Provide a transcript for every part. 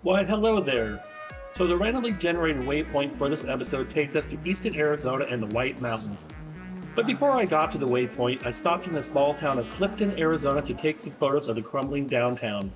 Why, hello there. So the randomly generated waypoint for this episode takes us to eastern Arizona and the White Mountains. But before I got to the waypoint, I stopped in the small town of Clifton, Arizona to take some photos of the crumbling downtown.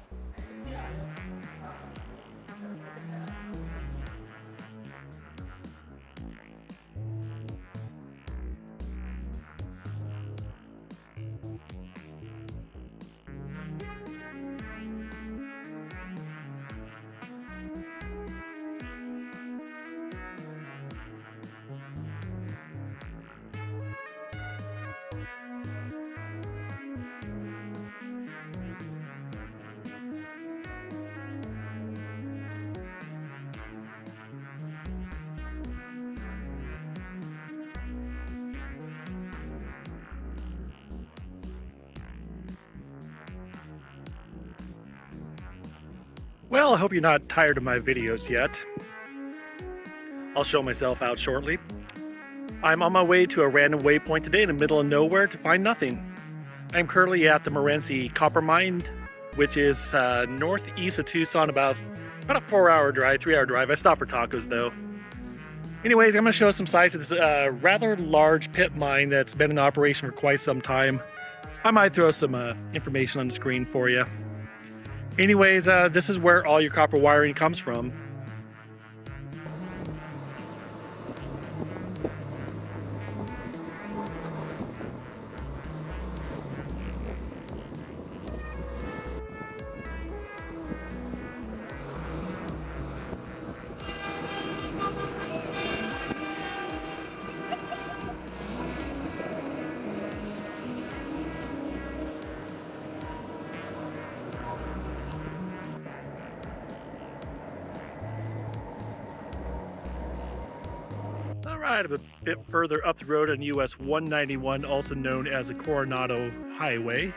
Well, I hope you're not tired of my videos yet. I'll show myself out shortly. I'm on my way to a random waypoint today in the middle of nowhere to find nothing. I'm currently at the Morenci copper mine, which is northeast of Tucson, about a 4-hour drive, 3-hour drive. I stopped for tacos though. Anyways, I'm going to show some sights of this rather large pit mine that's been in operation for quite some time. I might throw some information on the screen for you. Anyways, this is where all your copper wiring comes from. Alright, a bit further up the road on US 191, also known as the Coronado Highway.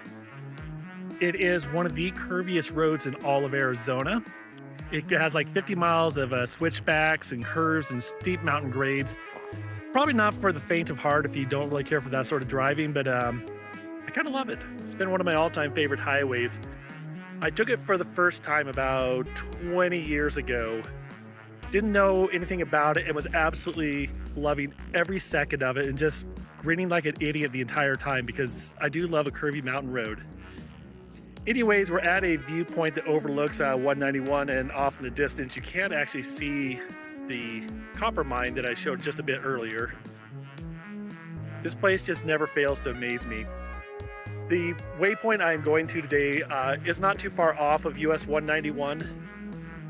It is one of the curviest roads in all of Arizona. It has like 50 miles of switchbacks and curves and steep mountain grades. Probably not for the faint of heart if you don't really care for that sort of driving, but I kind of love it. It's been one of my all-time favorite highways. I took it for the first time about 20 years ago. Didn't know anything about it and was absolutely loving every second of it and just grinning like an idiot the entire time because I do love a curvy mountain road. Anyways, we're at a viewpoint that overlooks 191, and off in the distance you can actually see the copper mine that I showed just a bit earlier. This place just never fails to amaze me. The waypoint I'm going to today is not too far off of US 191.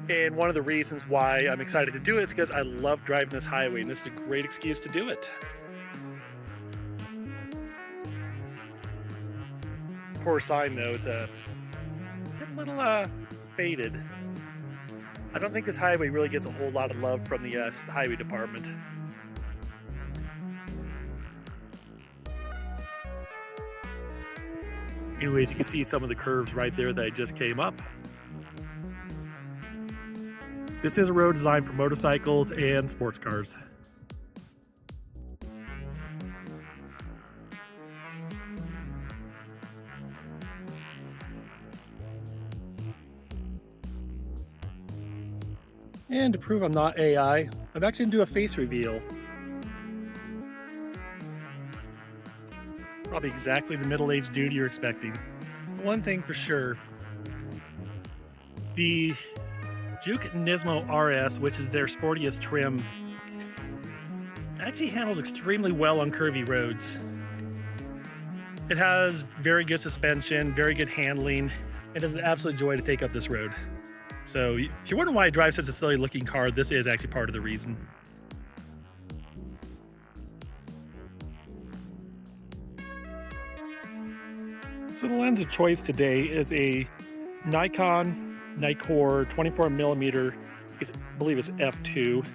And one of the reasons why I'm excited to do it is because I love driving this highway, and this is a great excuse to do it. It's a poor sign though, it's getting a little faded. I don't think this highway really gets a whole lot of love from the highway department. Anyways, you can see some of the curves right there that I just came up. This is a road designed for motorcycles and sports cars. And to prove I'm not AI, I'm actually going to do a face reveal. Probably exactly the middle-aged dude you're expecting. One thing for sure, the Juke Nismo RS, which is their sportiest trim, actually handles extremely well on curvy roads. It has very good suspension, very good handling. It is an absolute joy to take up this road. So if you're wondering why I drive such a silly looking car, this is actually part of the reason. So the lens of choice today is a Nikon Nikkor 24mm, I believe it's f2.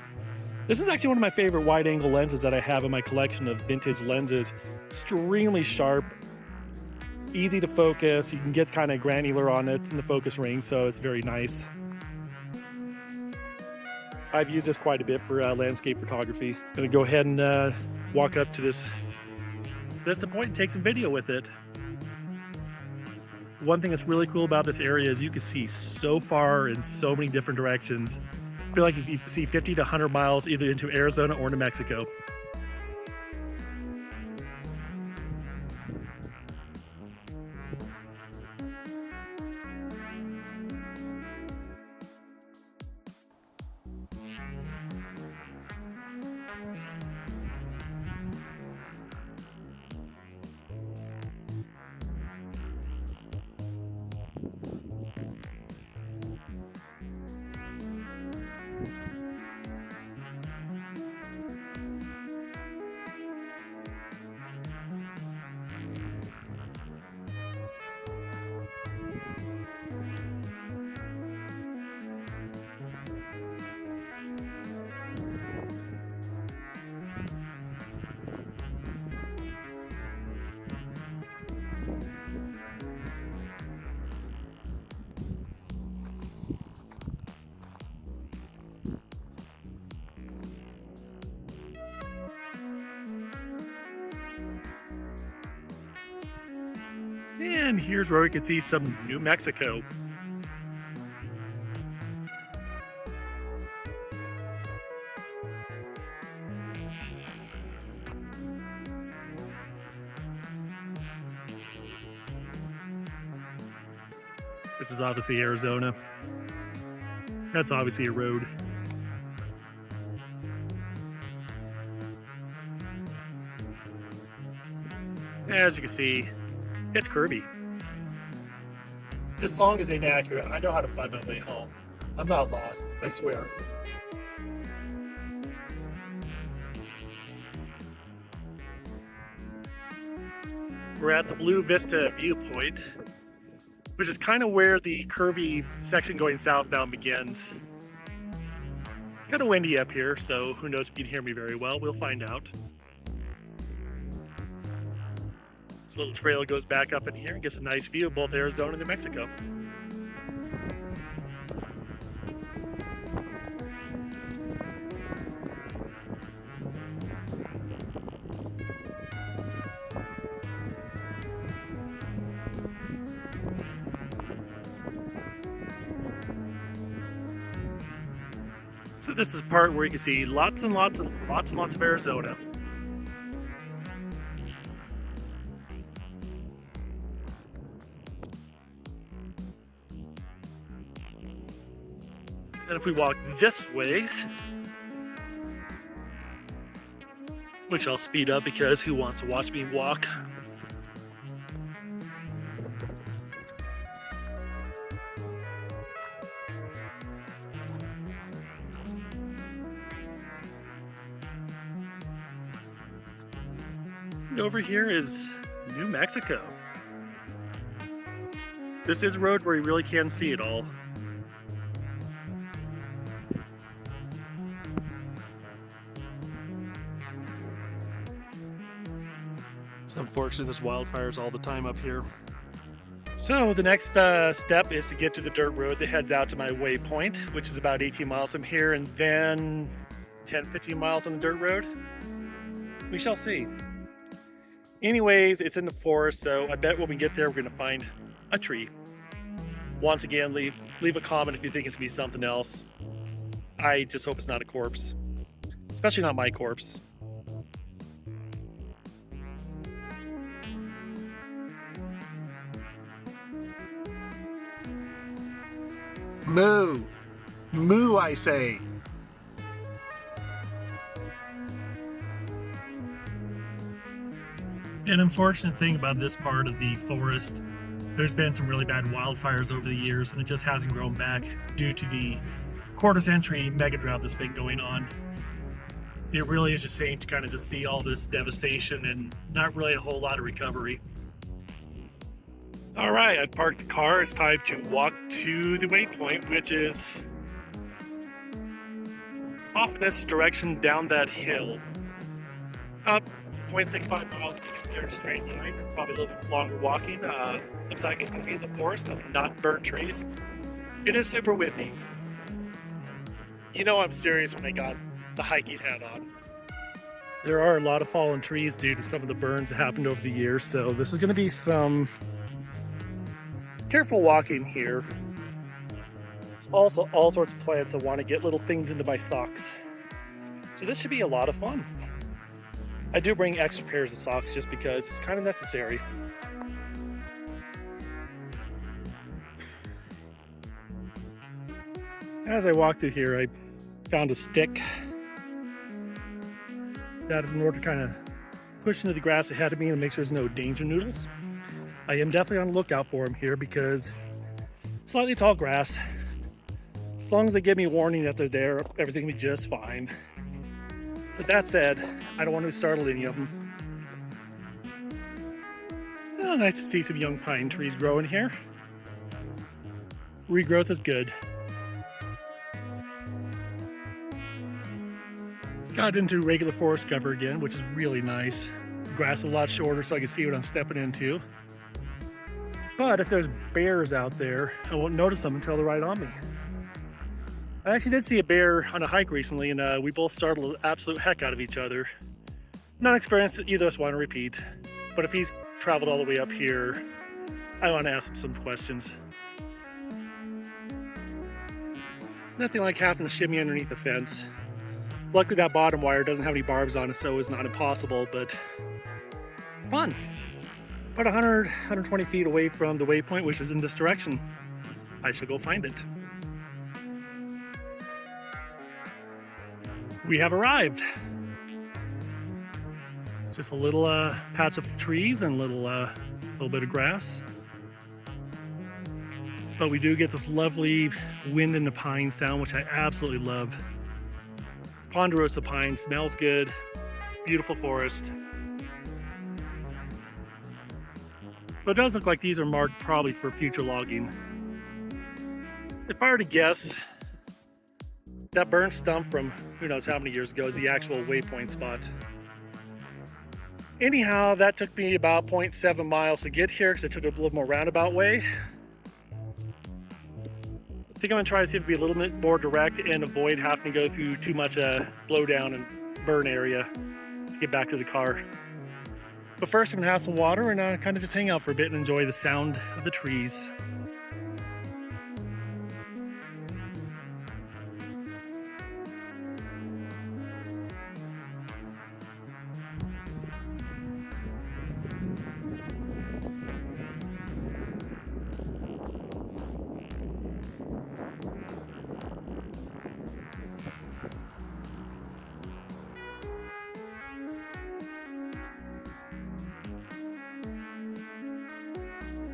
This is actually one of my favorite wide angle lenses that I have in my collection of vintage lenses. Extremely sharp, easy to focus. You can get kind of granular on it in the focus ring, so it's very nice. I've used this quite a bit for landscape photography. I'm gonna go ahead and walk up to this point and take some video with it. one thing that's really cool about this area is you can see so far in so many different directions. I feel like you can see 50 to 100 miles either into Arizona or New Mexico. And here's where we can see some New Mexico. This is obviously Arizona. That's obviously a road. As you can see, it's curvy. This song is inaccurate. I know how to find my way home. I'm not lost, I swear. We're at the Blue Vista viewpoint, which is kind of where the curvy section going southbound begins. It's kind of windy up here, so who knows if you can hear me very well. We'll find out. This little trail goes back up in here and gets a nice view of both Arizona and New Mexico. So this is part where you can see lots and lots of Arizona. And if we walk this way, which I'll speed up because who wants to watch me walk? And over here is New Mexico. This is a road where you really can see it all. It's unfortunate there's wildfires all the time up here. So the next step is to get to the dirt road that heads out to my waypoint, which is about 18 miles from here, and then 10-15 miles on the dirt road. We shall see. Anyways, it's in the forest, so I bet when we get there, we're going to find a tree. Once again, leave a comment if you think it's going to be something else. I just hope it's not a corpse. Especially not my corpse. Moo! Moo, I say! An unfortunate thing about this part of the forest, there's been some really bad wildfires over the years, and it just hasn't grown back due to the quarter-century mega drought that's been going on. It really is just shame to kind of just see all this devastation and not really a whole lot of recovery. All right, I've parked the car. It's time to walk to the waypoint, which is off in this direction down that hill. Up 0.65 miles to get there in a straight line. Probably a little bit longer walking. Looks like it's going to be in the forest, not burnt trees. It is super windy. You know I'm serious when I got the hiking hat on. There are a lot of fallen trees due to some of the burns that happened over the years, so this is going to be some Careful walking here. There's also all sorts of plants that want to get little things into my socks. So this should be a lot of fun. I do bring extra pairs of socks just because it's kind of necessary. As I walked through here, I found a stick. That is in order to kind of push into the grass ahead of me and make sure there's no danger noodles. I am definitely on the lookout for them here because slightly tall grass. As long as they give me warning that they're there, everything will be just fine. But that said, I don't want to startle any of them. Oh, nice to see some young pine trees growing here. Regrowth is good. Got into regular forest cover again, which is really nice. The grass is a lot shorter so I can see what I'm stepping into. But if there's bears out there, I won't notice them until they're right on me. I actually did see a bear on a hike recently, and we both startled the absolute heck out of each other. Not an experience that either of us want to repeat, but if he's traveled all the way up here, I want to ask him some questions. Nothing like having to shimmy underneath the fence. Luckily that bottom wire doesn't have any barbs on it, so it's not impossible, but fun. About 100, 120 feet away from the waypoint, which is in this direction. I should go find it. We have arrived. Just a little patch of trees and a little bit of grass. But we do get this lovely wind in the pine sound, which I absolutely love. Ponderosa pine, smells good, beautiful forest. So it does look like these are marked probably for future logging. If I were to guess, that burnt stump from who knows how many years ago is the actual waypoint spot. Anyhow, that took me about 0.7 miles to get here because I took a little more roundabout way. I think I'm gonna try to see if it be a little bit more direct and avoid having to go through too much blowdown and burn area to get back to the car. But first I'm gonna have some water and kind of just hang out for a bit and enjoy the sound of the trees.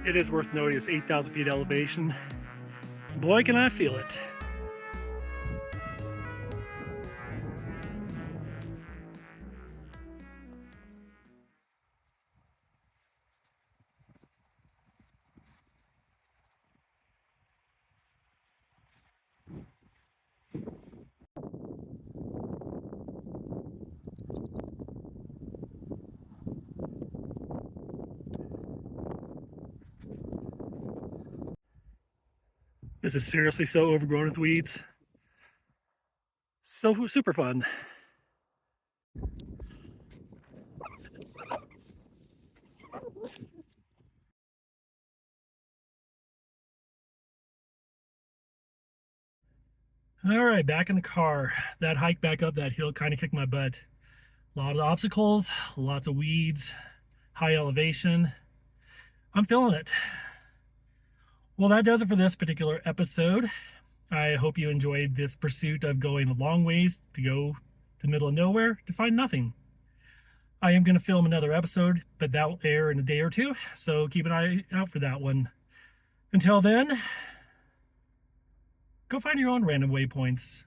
It is worth noting it's 8,000 feet elevation. Boy, can I feel it. This is seriously so overgrown with weeds. So super fun. All right, back in the car. That hike back up that hill kind of kicked my butt. A lot of obstacles, lots of weeds, high elevation. I'm feeling it. Well, that does it for this particular episode. I hope you enjoyed this pursuit of going a long ways to go to the middle of nowhere to find nothing. I am going to film another episode, but that will air in a day or two, so keep an eye out for that one. Until then, go find your own random waypoints.